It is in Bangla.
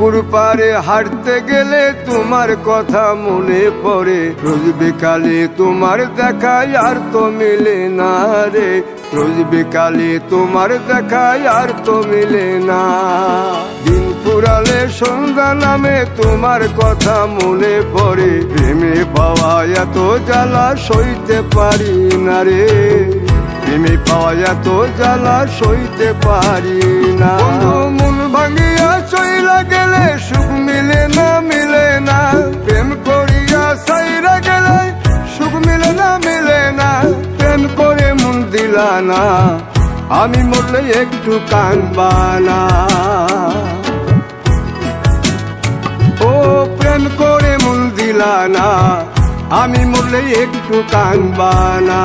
পুকুর পাড়ে হাঁটতে গেলে তোমার কথা মনে পড়ে, রোজ বিকালে তোমার দেখা আর তো মিলে না রে, রোজ বিকালে তোমার দেখা আর তো মিলে না। দিন ফুরালে সন্ধ্যা নামে তোমার কথা মনে পড়ে, প্রেমে পাওয়া এত জ্বালা সইতে পারি না রে, প্রেমে পাওয়া এত জ্বালা সইতে পারি না। মন ভাঙিয়া চইলা গেলে সুখ মিলে না, মিলে না, প্রেম করিয়া সাইরা গেলে সুখ মিলে না, মিলে না, প্রেম করে মন দিলা না, আমি মরলে একটু কানবা না। ও প্রেম করে মন দিলা না, আমি মরলে একটু কানবা না।